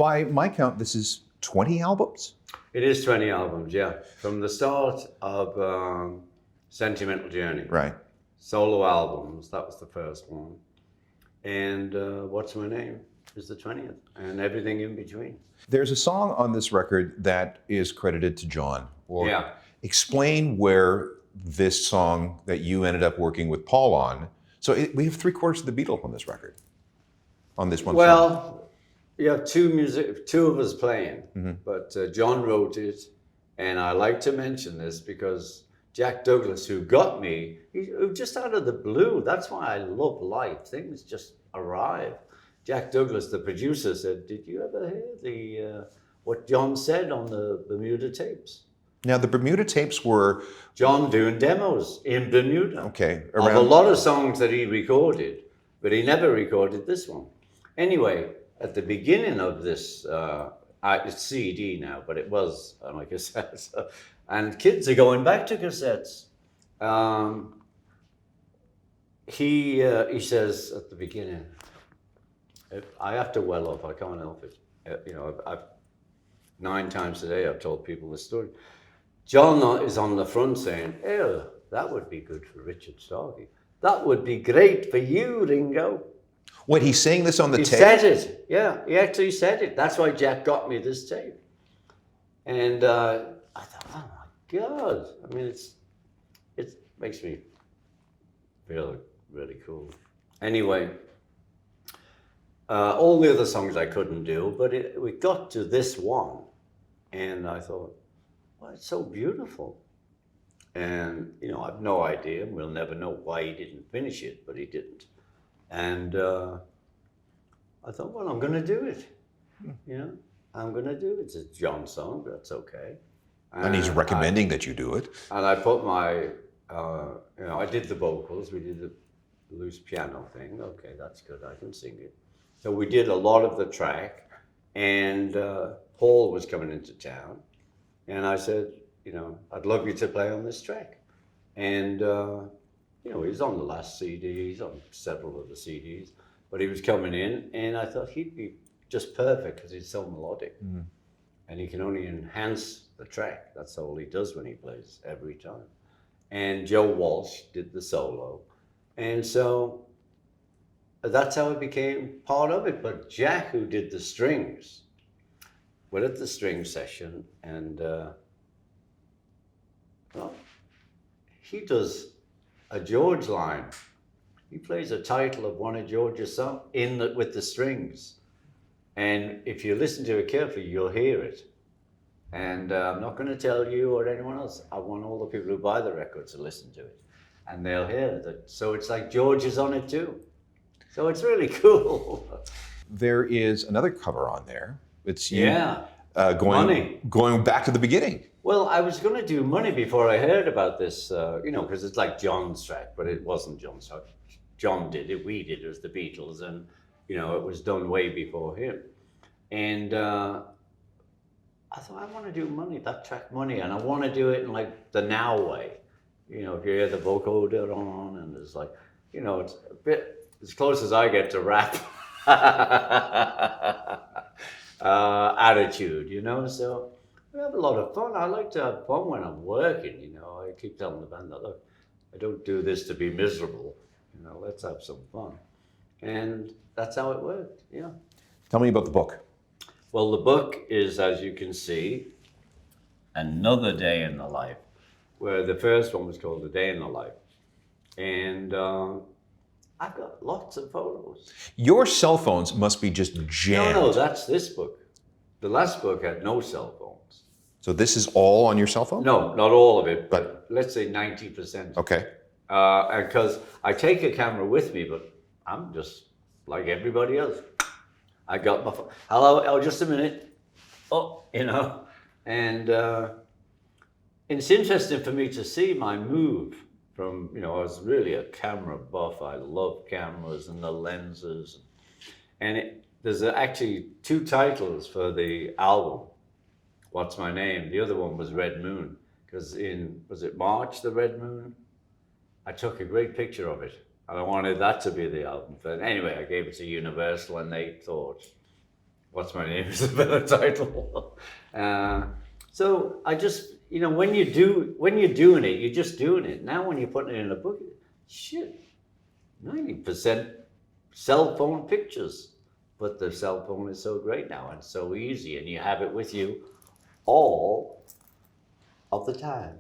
By my count, this is 20 albums? It is 20 albums, yeah. From the start of Sentimental Journey. Right. Solo albums, that was the first one. And What's My Name is the 20th, and everything in between. There's a song on this record that is credited to John. Yeah. Explain where this song that you ended up working with Paul on. So we have 3/4 of the Beatles on this record, on this one song. Well, you have two of us playing, but John wrote it, and I like to mention this because Jack Douglas, who got me, just out of the blue. That's why I love life. Things just arrive. Jack Douglas, the producer, said, "Did you ever hear the what John said on the Bermuda tapes?" Now, the Bermuda tapes were... John doing demos in Bermuda. Okay. Of a lot of songs that he recorded, but he never recorded this one. Anyway, at the beginning of this, it's CD now, but it was on a cassette. And kids are going back to cassettes. He says at the beginning, I have to well up, I can't help it. I've 9 times today I've told people this story. John is on the front saying, "Oh, that would be good for Richard Starkey. That would be great for you, Ringo." Wait, he's saying this on the He tape? said it, yeah, he actually said it. That's why Jack got me this tape. And I thought, oh my God. I mean, it makes me feel really cool. Anyway, all the other songs I couldn't do, but we got to this one, and I thought, well, it's so beautiful. And, I have no idea, and we'll never know why he didn't finish it, but he didn't. And I thought, well, I'm going to do it. I'm going to do it. It's a John song, but that's okay. And he's recommending that you do it. And I put my, I did the vocals. We did the loose piano thing. Okay, that's good. I can sing it. So we did a lot of the track. And Paul was coming into town. And I said, I'd love you to play on this track. And, he's on the last CD, he's on several of the CDs, but he was coming in, and I thought he'd be just perfect because he's so melodic. Mm. And he can only enhance the track. That's all he does when he plays every time. And Joe Walsh did the solo. And so that's how it became part of it. But Jack, who did the strings, we're at the string session, and he does a George line. He plays a title of one of George's songs with the strings. And if you listen to it carefully, you'll hear it. And I'm not going to tell you or anyone else. I want all the people who buy the records to listen to it. And they'll hear it. So it's like George is on it too. So it's really cool. There is another cover on there. It's you going back to the beginning. Well, I was going to do Money before I heard about this, because it's like John's track, but it wasn't John's track. John did it, we did it, was the Beatles, and, it was done way before him. And I thought, I want to do Money, that track Money, and I want to do it in like the now way. If you hear the vocoder on, and it's like, it's a bit as close as I get to rap attitude, so we have a lot of fun. I like to have fun when I'm working, I keep telling the band that, look, I don't do this to be miserable, let's have some fun. And that's how it worked, yeah. Tell me about the book. Well, the book is, as you can see, Another Day in the Life, where the first one was called A Day in the Life. And I've got lots of photos. Your cell phones must be just jammed. No, that's this book. The last book had no cell phones. So this is all on your cell phone? No, not all of it, but let's say 90%. Okay. Because I take a camera with me, but I'm just like everybody else. I got my phone. Hello, just a minute. And it's interesting for me to see my move from, I was really a camera buff. I love cameras and the lenses. And there's actually 2 titles for the album. What's My Name? The other one was Red Moon, because was it March, the Red Moon? I took a great picture of it, and I wanted that to be the album. But anyway, I gave it to Universal, and they thought, What's My Name is a better title. So I just, when you're doing it, you're just doing it. Now when you're putting it in a book, shit, 90% cell phone pictures. But the cell phone is so great now and so easy, and you have it with you all of the time.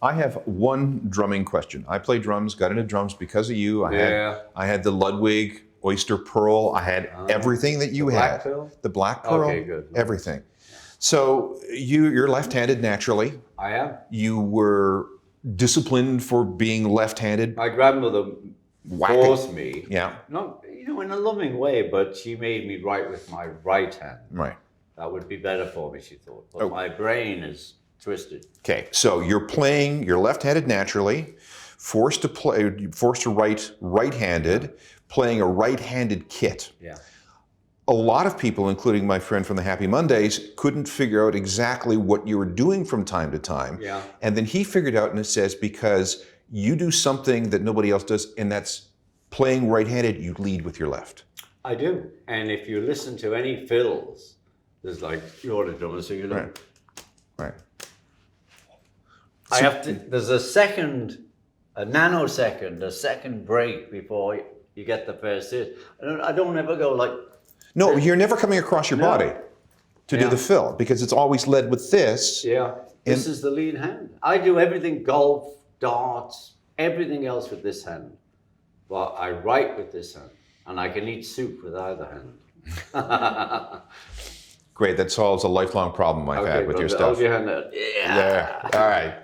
I have one drumming question. I play drums, got into drums because of you. I had the Ludwig Oyster Pearl. I had everything that you had. Black Pearl? The Black Pearl. Okay, good. Everything. So you're left-handed naturally. I am. You were disciplined for being left-handed. My grandmother forced me. Yeah. Not, in a loving way, but she made me write with my right hand. Right. That would be better for me, she thought. But my brain is twisted. Okay, so you're left-handed naturally, forced to write right-handed, playing a right-handed kit. Yeah. A lot of people, including my friend from the Happy Mondays, couldn't figure out exactly what you were doing from time to time. Yeah. And then he figured out, and it says, because you do something that nobody else does, and that's playing right-handed, you lead with your left. I do. And if you listen to any fills, there's like, you're the drummer, so you know. Right. There's a nanosecond, a second break before you get the first hit. I don't ever go like. No, you're never coming across your body to do the fill, because it's always led with this. Yeah, this is the lead hand. I do everything, golf, darts, everything else with this hand. But I write with this hand, and I can eat soup with either hand. Great, that solves a lifelong problem I've had with your stuff. Hold your hand out. Yeah. There. All right.